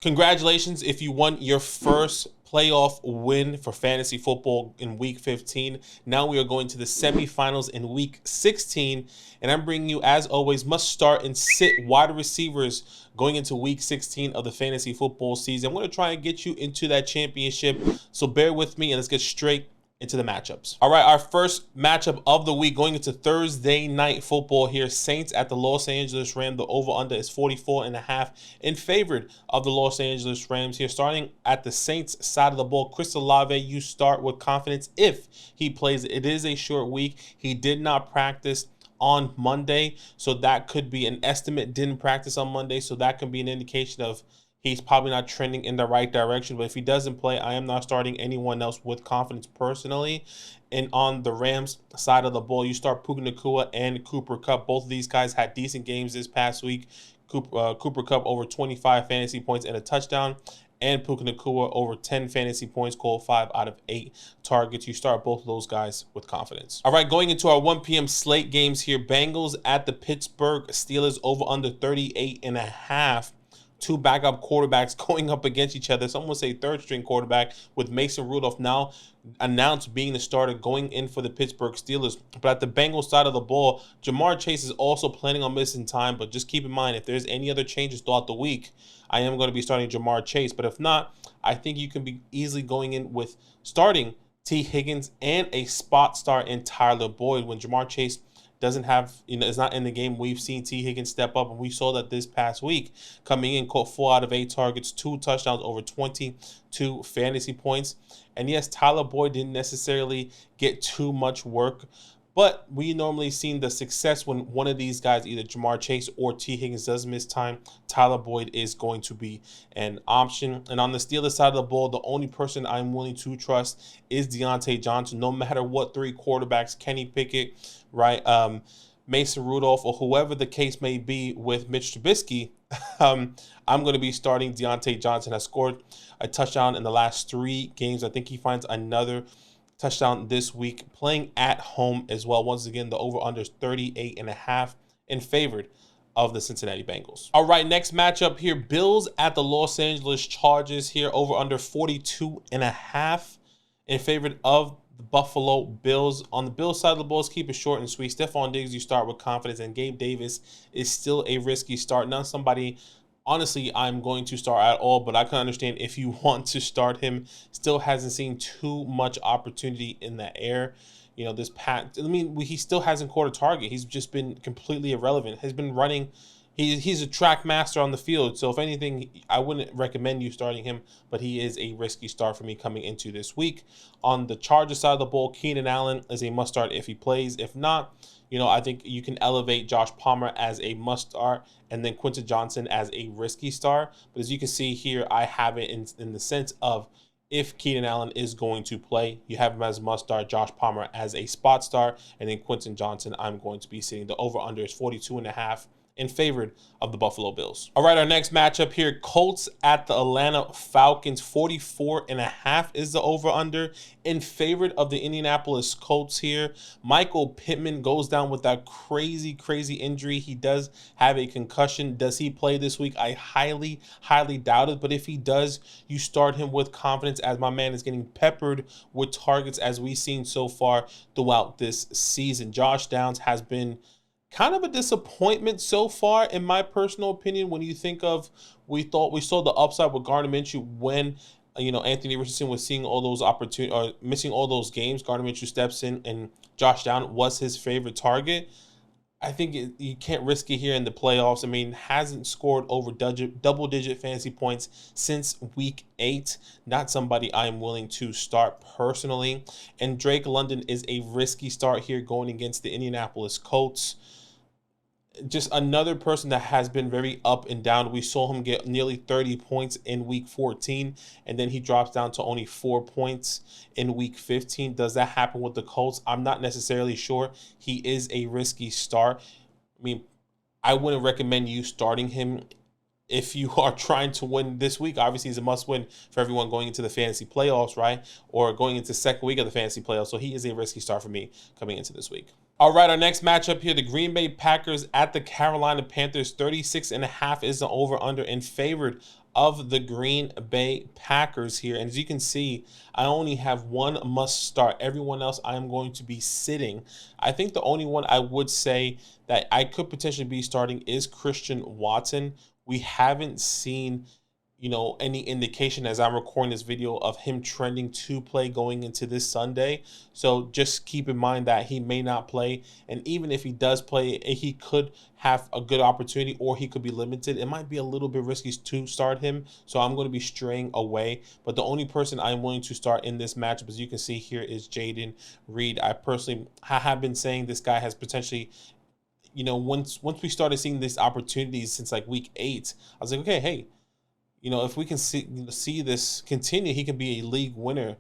Congratulations if you won your first playoff win for fantasy football in week 15. Now we are going to the semifinals in week 16, and I'm bringing you, as always, must start and sit wide receivers going into week 16 of the fantasy football season. I'm going to try and get you into that championship, so bear with me and let's get straight into the matchups. All right, our first matchup of the week going into Thursday night football here. Saints at the Los Angeles Rams. The over-under is 44.5 in favor of the Los Angeles Rams here. Starting at the Saints side of the ball, Chris Olave, you start with confidence if he plays. It is a short week. He did not practice on Monday, so that could be an estimate. Didn't practice on Monday, so that could be an indication of he's probably not trending in the right direction. But if he doesn't play, I am not starting anyone else with confidence personally. And on the Rams side of the ball, you start Puka Nacua and Cooper Kupp. Both of these guys had decent games this past week. Cooper Kupp over 25 fantasy points and a touchdown, and Puka Nacua over 10 fantasy points, called 5 out of 8 targets. You start both of those guys with confidence. All right, going into our 1 p.m. slate games here. Bengals at the Pittsburgh Steelers, over under 38.5. Two backup quarterbacks going up against each other. Some would say third string quarterback, with Mason Rudolph now announced being the starter going in for the Pittsburgh Steelers. But at the Bengals side of the ball, Jamar Chase is also planning on missing time. But just keep in mind, if there's any other changes throughout the week, I am going to be starting Jamar Chase. But if not, I think you can be easily going in with starting T. Higgins and a spot start in Tyler Boyd. When Jamar Chase doesn't have, is not in the game, we've seen T. Higgins step up, and we saw that this past week, coming in, caught 4 out of 8 targets, 2 touchdowns, over 22 fantasy points. And yes, Tyler Boyd didn't necessarily get too much work, but we normally seen the success when one of these guys, either Jamar Chase or T. Higgins, does miss time. Tyler Boyd is going to be an option. And on the Steelers side of the ball, the only person I'm willing to trust is Deontay Johnson. No matter what 3 quarterbacks, Kenny Pickett, right, Mason Rudolph, or whoever the case may be with Mitch Trubisky, I'm going to be starting Deontay Johnson. Has scored a touchdown in the last 3 games. I think he finds another touchdown this week, playing at home as well. Once again, the over-under is 38.5 in favor of the Cincinnati Bengals. All right, next matchup here, Bills at the Los Angeles Chargers here, over-under 42.5 in favor of the Buffalo Bills. On the Bills side of the balls, keep it short and sweet. Stephon Diggs, you start with confidence, and Gabe Davis is still a risky start. Not somebody, honestly, I'm going to start at all, but I can understand if you want to start him. Still hasn't seen too much opportunity in the air. This he still hasn't caught a target. He's just been completely irrelevant. Has been running. He's a track master on the field. So if anything, I wouldn't recommend you starting him, but he is a risky start for me coming into this week. On the Chargers side of the ball, Keenan Allen is a must start if he plays. If not, I think you can elevate Josh Palmer as a must start, and then Quentin Johnson as a risky start. But as you can see here, I have it in the sense of, if Keenan Allen is going to play, you have him as a must start, Josh Palmer as a spot start, and then Quentin Johnson, I'm going to be sitting. The over-under is 42.5 in favor of the Buffalo Bills. All right, our next matchup here, Colts at the Atlanta Falcons. 44.5 is the over-under in favor of the Indianapolis Colts here. Michael Pittman goes down with that crazy injury. He does have a concussion. Does he play this week? I highly doubt it, but if he does, you start him with confidence, as my man is getting peppered with targets as we've seen so far throughout this season. Josh Downs has been kind of a disappointment so far, in my personal opinion. When you think of, we saw the upside with Gardner Minshew when Anthony Richardson was seeing all those opportunities, or missing all those games. Gardner Minshew steps in, and Josh Downs was his favorite target. I think you can't risk it here in the playoffs. I mean, hasn't scored over double-digit fantasy points since week 8. Not somebody I'm willing to start personally. And Drake London is a risky start here going against the Indianapolis Colts. Just another person that has been very up and down. We saw him get nearly 30 points in week 14, and then he drops down to only 4 points in week 15. Does that happen with the Colts? I'm not necessarily sure. He is a risky start. I mean, I wouldn't recommend you starting him if you are trying to win this week. Obviously, he's a must-win for everyone going into the fantasy playoffs, right? Or going into the second week of the fantasy playoffs. So he is a risky start for me coming into this week. All right, our next matchup here, the Green Bay Packers at the Carolina Panthers. 36.5 is the over-under in favor of the Green Bay Packers here. And as you can see, I only have one must start. Everyone else I am going to be sitting. I think the only one I would say that I could potentially be starting is Christian Watson. We haven't seen, any indication as I'm recording this video of him trending to play going into this Sunday. So just keep in mind that he may not play. And even if he does play, he could have a good opportunity or he could be limited. It might be a little bit risky to start him. So I'm going to be straying away. But the only person I'm willing to start in this matchup, as you can see here, is Jaden Reed. I personally have been saying this guy has potentially, once we started seeing these opportunities since like week 8, I was like, okay, hey, if we can see this continue, he can be a league winner.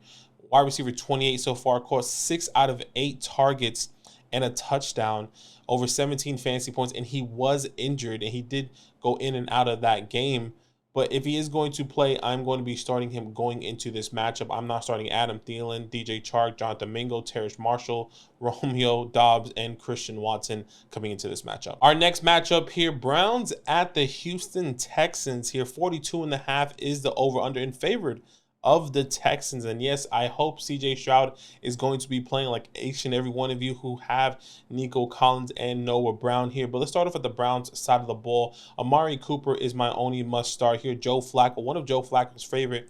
Wide receiver 28 so far, caught 6 out of 8 targets and a touchdown, over 17 fantasy points, and he was injured, and he did go in and out of that game. But if he is going to play, I'm going to be starting him going into this matchup. I'm not starting Adam Thielen, DJ Chark, Jonathan Mingo, Terrace Marshall, Romeo Doubs, and Christian Watson coming into this matchup. Our next matchup here, Browns at the Houston Texans here. 42.5 is the over-under in favored of the Texans. And yes, I hope CJ Stroud is going to be playing like each and every one of you who have Nico Collins and Noah Brown here. But let's start off at the Browns side of the ball. Amari Cooper is my only must start here. Joe Flacco, one of Joe Flacco's favorite,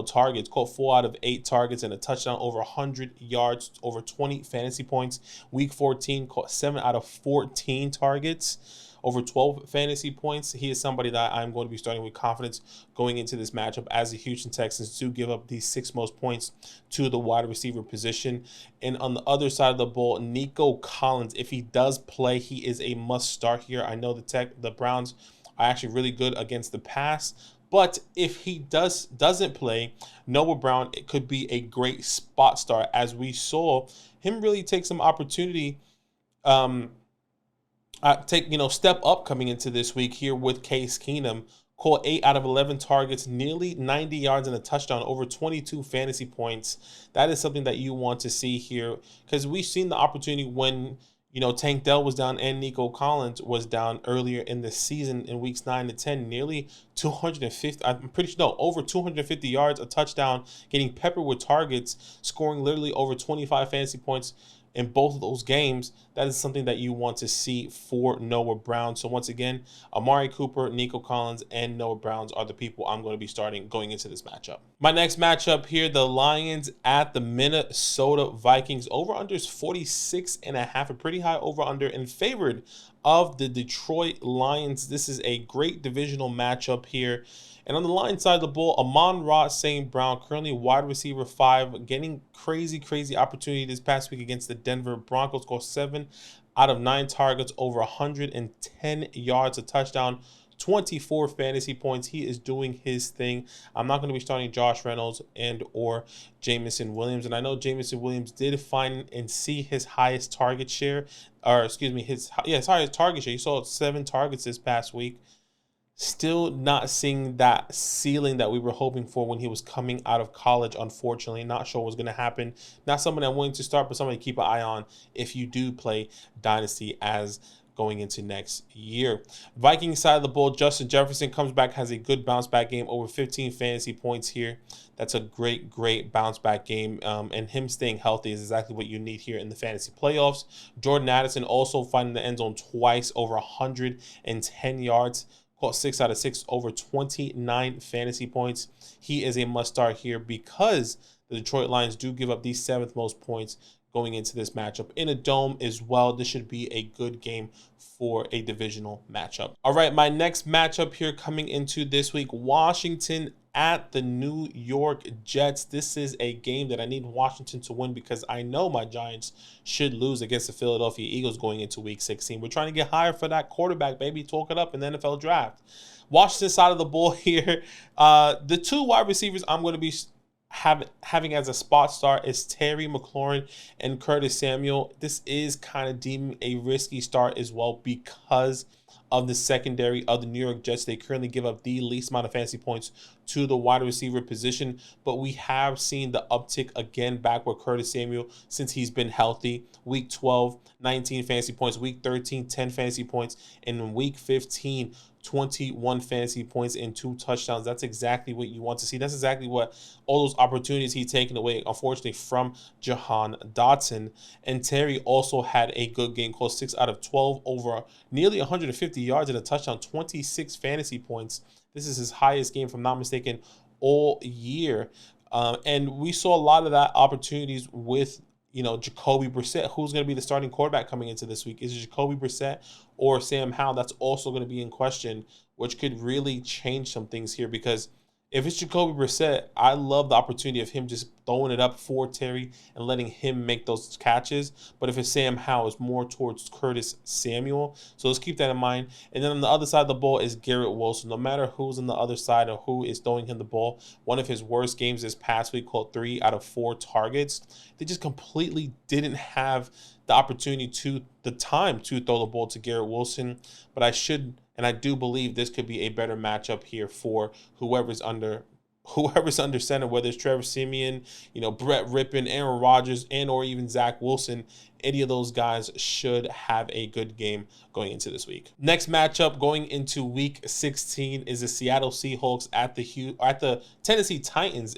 targets, caught 4 out of 8 targets and a touchdown, over 100 yards, over 20 fantasy points. Week 14, caught 7 out of 14 targets, over 12 fantasy points. He is somebody that I'm going to be starting with confidence going into this matchup, as the Houston Texans do give up the 6th most points to the wide receiver position. And on the other side of the ball, Nico Collins, if he does play, he is a must start here. I know the Browns are actually really good against the pass, but if he doesn't play, Noah Brown, it could be a great spot start, as we saw him really take some opportunity, step up coming into this week here with Case Keenum. Caught 8 out of 11 targets, nearly 90 yards and a touchdown, over 22 fantasy points. That is something that you want to see here, because we've seen the opportunity when, Tank Dell was down and Nico Collins was down earlier in the season in weeks 9 to 10, nearly 250, I'm pretty sure, no, over 250 yards, a touchdown, getting peppered with targets, scoring literally over 25 fantasy points in both of those games. That is something that you want to see for Noah Brown. So once again, Amari Cooper, Nico Collins, and Noah Brown are the people I'm going to be starting going into this matchup. My next matchup here, the Lions at the Minnesota Vikings. Over-under is 46.5, a pretty high over-under in favored of the Detroit Lions. This is a great divisional matchup here. And on the Lions side of the ball, Amon-Ra St. Brown, currently wide receiver 5, getting crazy opportunity this past week against the Denver Broncos. Scored 7 out of 9 targets, over 110 yards, a touchdown, 24 fantasy points. He is doing his thing. I'm not going to be starting Josh Reynolds and or Jameson Williams. And I know Jameson Williams did find and see his highest target share, his highest target share. He saw 7 targets this past week. Still not seeing that ceiling that we were hoping for when he was coming out of college, unfortunately. Not sure what's going to happen. Not somebody I'm willing to start, but somebody to keep an eye on if you do play Dynasty as going into next year. Vikings side of the ball, Justin Jefferson comes back, has a good bounce back game, over 15 fantasy points here. That's a great bounce back game. And him staying healthy is exactly what you need here in the fantasy playoffs. Jordan Addison also finding the end zone twice, over 110 yards. Caught 6 out of 6, over 29 fantasy points. He is a must-start here because the Detroit Lions do give up the 7th most points going into this matchup in a dome as well. This should be a good game for a divisional matchup. All right, my next matchup here coming into this week, Washington at the New York Jets. This is a game that I need Washington to win because I know my Giants should lose against the Philadelphia Eagles going into week 16. We're trying to get higher for that quarterback, baby. Talk it up in the NFL draft. Washington side of the ball here. The 2 wide receivers I'm going to be having as a spot start is Terry McLaurin and Curtis Samuel. This is kind of deeming a risky start as well because of the secondary of the New York Jets. They currently give up the least amount of fantasy points to the wide receiver position, but we have seen the uptick again back with Curtis Samuel since he's been healthy. Week 12, 19 fantasy points. Week 13, 10 fantasy points. And in week 15, 21 fantasy points and 2 touchdowns. That's exactly what you want to see. That's exactly what all those opportunities he's taken away, unfortunately, from Jahan Dotson. And Terry also had a good game, close 6 out of 12, over nearly 150 yards and a touchdown, 26 fantasy points. This is his highest game, if I'm not mistaken, all year. And we saw a lot of that opportunities with, Jacoby Brissett. Who's going to be the starting quarterback coming into this week? Is it Jacoby Brissett or Sam Howell? That's also going to be in question, which could really change some things here, because if it's Jacoby Brissett, I love the opportunity of him just throwing it up for Terry and letting him make those catches. But if it's Sam Howell, it's more towards Curtis Samuel. So let's keep that in mind. And then on the other side of the ball is Garrett Wilson. No matter who's on the other side or who is throwing him the ball, one of his worst games this past week, called 3 out of 4 targets. They just completely didn't have the opportunity the time to throw the ball to Garrett Wilson. But I do believe this could be a better matchup here for whoever's under center, whether it's Trevor Siemian, Brett Rippon, Aaron Rodgers, and or even Zach Wilson. Any of those guys should have a good game going into this week. Next matchup going into week 16 is the Seattle Seahawks at the Tennessee Titans,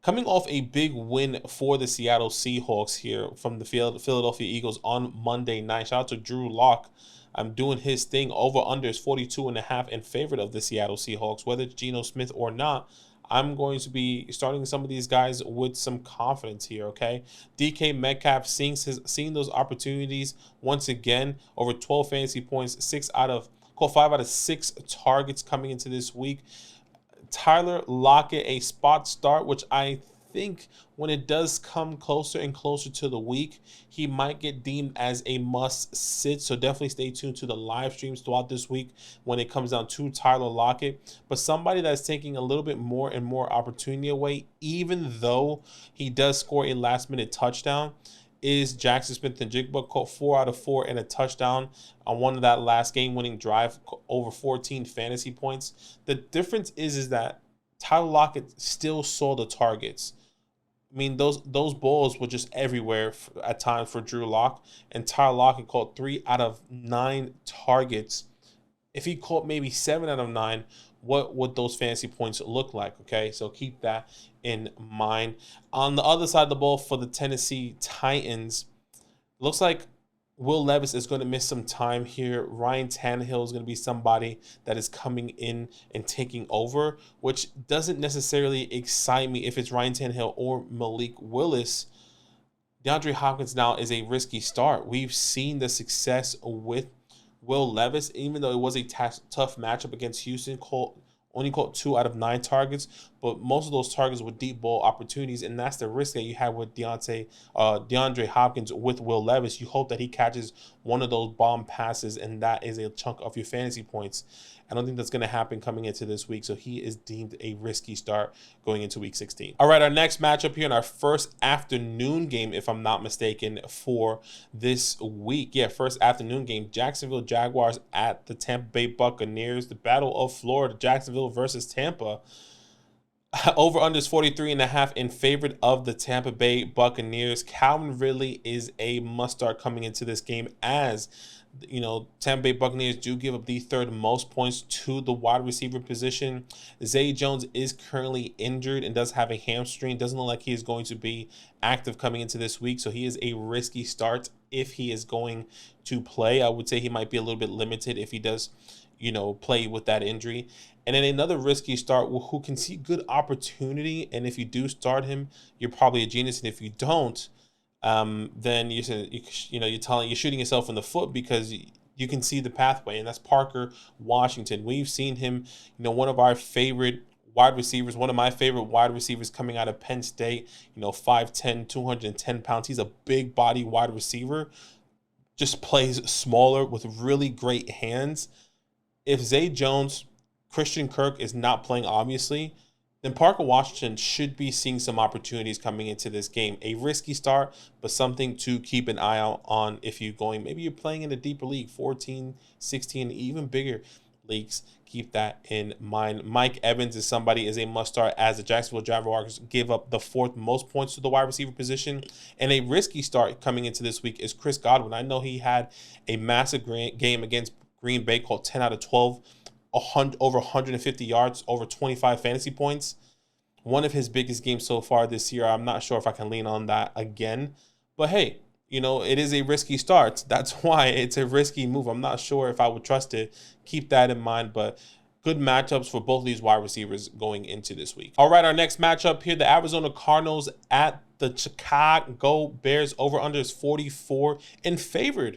coming off a big win for the Seattle Seahawks here from the Philadelphia Eagles on Monday night. Shout out to Drew Lock. I'm doing his thing. Over/under is 42.5 in favor of the Seattle Seahawks. Whether it's Geno Smith or not, I'm going to be starting some of these guys with some confidence here, okay? DK Metcalf seeing those opportunities once again. Over 12 fantasy points, 5 out of 6 targets coming into this week. Tyler Lockett, a spot start, which I think when it does come closer and closer to the week, he might get deemed as a must sit. So definitely stay tuned to the live streams throughout this week when it comes down to Tyler Lockett. But somebody that's taking a little bit more and more opportunity away, even though he does score a last-minute touchdown, is Jackson Smith-Njigba. Caught 4 out of 4 and a touchdown on one of that last game-winning drive, over 14 fantasy points. The difference is that Tyler Lockett still saw the targets. I mean, those balls were just everywhere at times for Drew Lock, and Tyler Lockett caught 3 out of 9 targets. If he caught maybe 7 out of 9, what would those fantasy points look like? Okay, so keep that in mind. On the other side of the ball for the Tennessee Titans, looks like Will Levis is going to miss some time here. Ryan Tannehill is going to be somebody that is coming in and taking over, which doesn't necessarily excite me if it's Ryan Tannehill or Malik Willis. DeAndre Hopkins now is a risky start. We've seen the success with Will Levis, even though it was a tough matchup against Houston. Only caught 2 out of 9 targets, but most of those targets were deep ball opportunities, and that's the risk that you have with DeAndre Hopkins with Will Levis. You hope that he catches one of those bomb passes, and that is a chunk of your fantasy points. I don't think that's going to happen coming into this week, so he is deemed a risky start going into week 16. All right, our next matchup here in our first afternoon game, if I'm not mistaken, for this week. Yeah, first afternoon game, Jacksonville Jaguars at the Tampa Bay Buccaneers. The Battle of Florida, Jacksonville versus Tampa. Over/under is 43.5 in favor of the Tampa Bay Buccaneers. Calvin Ridley is a must-start coming into this game, as Tampa Bay Buccaneers do give up the 3rd most points to the wide receiver position. Zay Jones is currently injured and does have a hamstring. Doesn't look like he is going to be active coming into this week, so he is a risky start if he is going to play. I would say he might be a little bit limited if he does, play with that injury. And then another risky start who can see good opportunity, and if you do start him, you're probably a genius, and if you don't, then you're shooting yourself in the foot, because you can see the pathway, and that's Parker Washington. We've seen him, one of my favorite wide receivers coming out of Penn State, 5'10", 210 pounds. He's a big body wide receiver, just plays smaller with really great hands. If Zay Jones, Christian Kirk is not playing, obviously, then Parker Washington should be seeing some opportunities coming into this game. A risky start, but something to keep an eye out on if maybe you're playing in a deeper league, 14, 16, even bigger leagues. Keep that in mind. Mike Evans is a must-start, as the Jacksonville Jaguars give up the 4th most points to the wide receiver position. And a risky start coming into this week is Chris Godwin. I know he had a massive game against Green Bay, called 10 out of 12, over 150 yards, over 25 fantasy points. One of his biggest games so far this year. I'm not sure if I can lean on that again. But hey, it is a risky start. That's why it's a risky move. I'm not sure if I would trust it. Keep that in mind. But good matchups for both of these wide receivers going into this week. All right, our next matchup here, the Arizona Cardinals at the Chicago Bears. Over-under is 44 in favor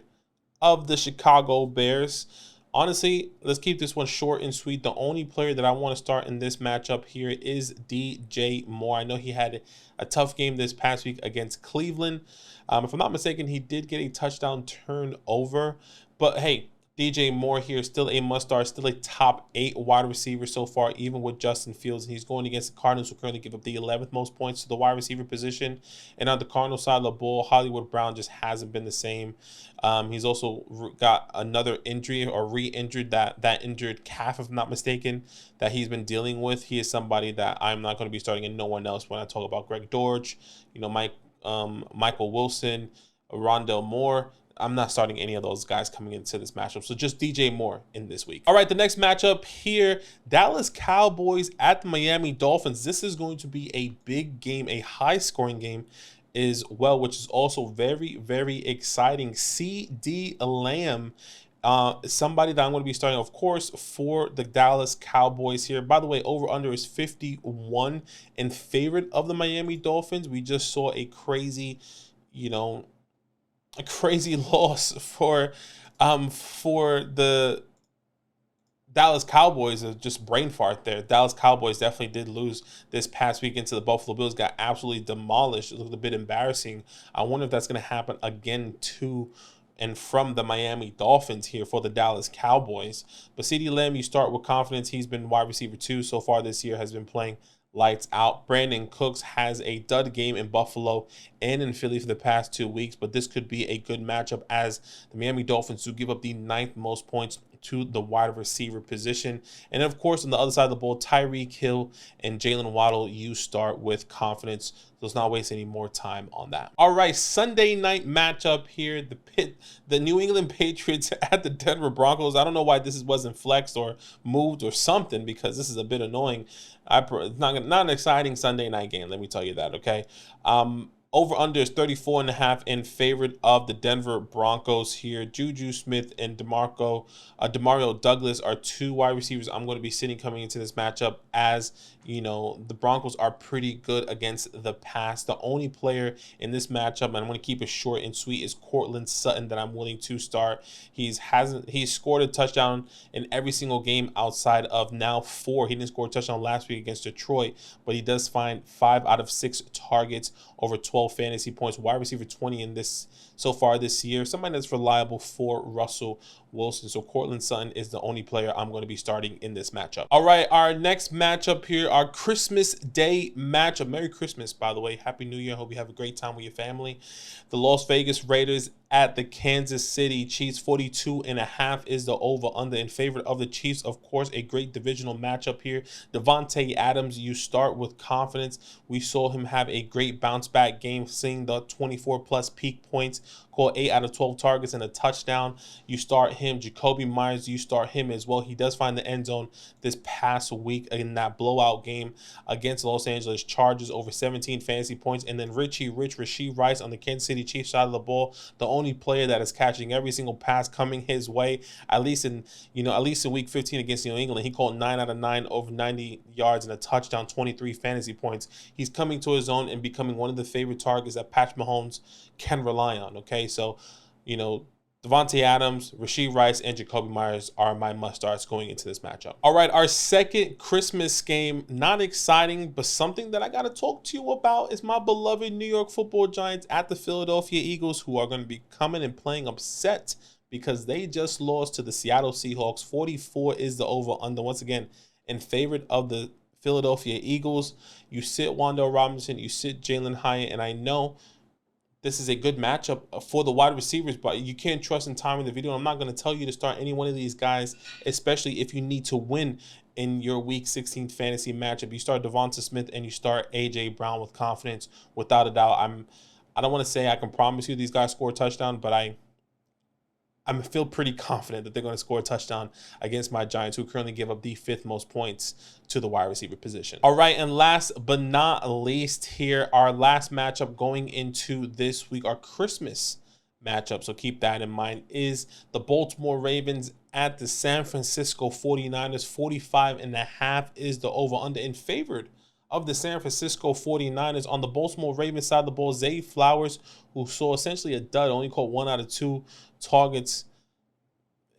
of the Chicago Bears. Honestly, let's keep this one short and sweet. The only player that I want to start in this matchup here is DJ Moore. I know he had a tough game this past week against Cleveland. If I'm not mistaken, he did get a touchdown turnover. But hey, DJ Moore here, still a must-start, still a top 8 wide receiver so far, even with Justin Fields. He's going against the Cardinals, who currently give up the 11th most points to the wide receiver position. And on the Cardinals side of the ball, Hollywood Brown just hasn't been the same. He's also got another injury, or re-injured that injured calf, if I'm not mistaken, that he's been dealing with. He is somebody that I'm not going to be starting, and no one else when I talk about Greg Dortch, Michael Wilson, Rondell Moore. I'm not starting any of those guys coming into this matchup. So just DJ Moore in this week. All right, the next matchup here, Dallas Cowboys at the Miami Dolphins. This is going to be a big game, a high-scoring game as well, which is also very, very exciting. CeeDee Lamb, somebody that I'm going to be starting, of course, for the Dallas Cowboys here. By the way, over-under is 51 in favor of the Miami Dolphins. We just saw a crazy, a crazy loss for the Dallas Cowboys. Just brain fart there. Dallas Cowboys definitely did lose this past week into the Buffalo Bills. Got absolutely demolished. It looked a bit embarrassing. I wonder if that's going to happen again to and from the Miami Dolphins here for the Dallas Cowboys. But CeeDee Lamb, you start with confidence. He's been wide receiver 2 so far this year, has been playing lights out. Brandon Cooks has a dud game in Buffalo and in Philly for the past 2 weeks, but this could be a good matchup as the Miami Dolphins do give up the 9th most points to the wide receiver position. And of course, on the other side of the ball, Tyreek Hill and Jalen Waddle, you start with confidence. Let's not waste any more time on that. All right, Sunday night matchup here, the New England Patriots at the Denver Broncos. I don't know why this wasn't flexed or moved or something, because this is a bit annoying. It's not an exciting Sunday night game, let me tell you that, okay? Over-under is 34.5 in favor of the Denver Broncos here. Juju Smith and Demario Douglas are 2 wide receivers I'm going to be sitting coming into this matchup, as the Broncos are pretty good against the pass. The only player in this matchup, and I'm going to keep it short and sweet, is Courtland Sutton that I'm willing to start. He's scored a touchdown in every single game outside of now 4. He didn't score a touchdown last week against Detroit, but he does find 5 out of 6 targets, over 12 fantasy points, wide receiver 20 in this so far this year. Somebody that's reliable for Russell Wilson. So Courtland Sutton is the only player I'm going to be starting in this matchup. All right, our next matchup here, our Christmas Day matchup. Merry Christmas, by the way. Happy New Year. Hope you have a great time with your family. The Las Vegas Raiders at the Kansas City Chiefs. 42.5 is the over-under in favor of the Chiefs. Of course, a great divisional matchup here. Devontae Adams, you start with confidence. We saw him have a great bounce-back game, seeing the 24-plus peak points, caught 8 out of 12 targets and a touchdown. You start him. Jacoby Myers, you start him as well. He does find the end zone this past week in that blowout game against the Los Angeles Chargers, over 17 fantasy points. And then Rashee Rice on the Kansas City Chiefs side of the ball, the only player that is catching every single pass coming his way, at least in week 15 against New England. He caught 9 out of 9, over 90 yards and a touchdown, 23 fantasy points. He's coming to his own and becoming one of the favorite targets that Patrick Mahomes can rely on. Okay, so Devontae Adams, Rashee Rice, and Jacoby Myers are my must-starts going into this matchup. All right, our second Christmas game, not exciting, but something that I got to talk to you about is my beloved New York Football Giants at the Philadelphia Eagles, who are going to be coming and playing upset because they just lost to the Seattle Seahawks. 44 is the over-under, once again, in favor of the Philadelphia Eagles. You sit Wan'Dale Robinson, you sit Jalen Hyatt, and I know this is a good matchup for the wide receivers, but you can't trust in time in the video. I'm not going to tell you to start any one of these guys, especially if you need to win in your Week 16 fantasy matchup. You start Devonta Smith and you start A.J. Brown with confidence, without a doubt. I don't want to say I can promise you these guys score a touchdown, but I I feel pretty confident that they're going to score a touchdown against my Giants, who currently give up the 5th most points to the wide receiver position. All right, and last but not least here, our last matchup going into this week, our Christmas matchup, so keep that in mind, is the Baltimore Ravens at the San Francisco 49ers. 45.5 is the over-under in favor of the San Francisco 49ers. On the Baltimore Ravens side of the ball, Zay Flowers, who saw essentially a dud, only caught 1 out of 2 targets.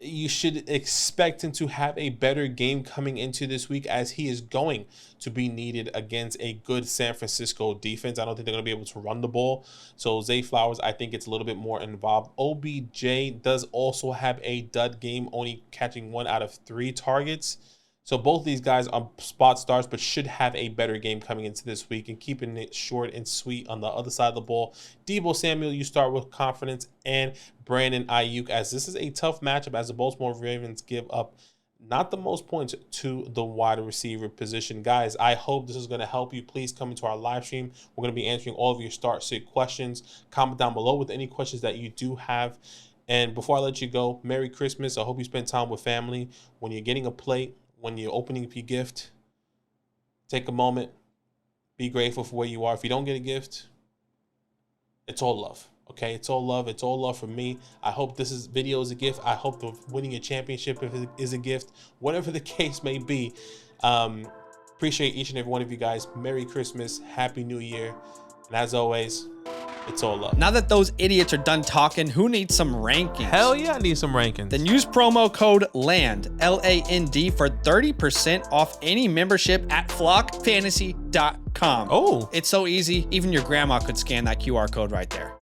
You should expect him to have a better game coming into this week, as he is going to be needed against a good San Francisco defense. I don't think they're going to be able to run the ball. So Zay Flowers, I think it's a little bit more involved. OBJ does also have a dud game, only catching 1 out of 3 targets. So both these guys are spot starts, but should have a better game coming into this week. And keeping it short and sweet on the other side of the ball, Deebo Samuel, you start with confidence, and Brandon Ayuk, as this is a tough matchup, as the Baltimore Ravens give up not the most points to the wide receiver position. Guys, I hope this is going to help you. Please come into our live stream. We're going to be answering all of your start-sit questions. Comment down below with any questions that you do have. And before I let you go, Merry Christmas. I hope you spend time with family. When you're getting a plate, when you're opening up your gift, take a moment, be grateful for where you are. If you don't get a gift, it's all love, okay? It's all love. It's all love from me. I hope this video is a gift. I hope the winning a championship is a gift. Whatever the case may be, appreciate each and every one of you guys. Merry Christmas, Happy New Year, and as always, it's all love. Now that those idiots are done talking, who needs some rankings? Hell yeah, I need some rankings. Then use promo code LAND, L-A-N-D, for 30% off any membership at flockfantasy.com. Oh. It's so easy, even your grandma could scan that QR code right there.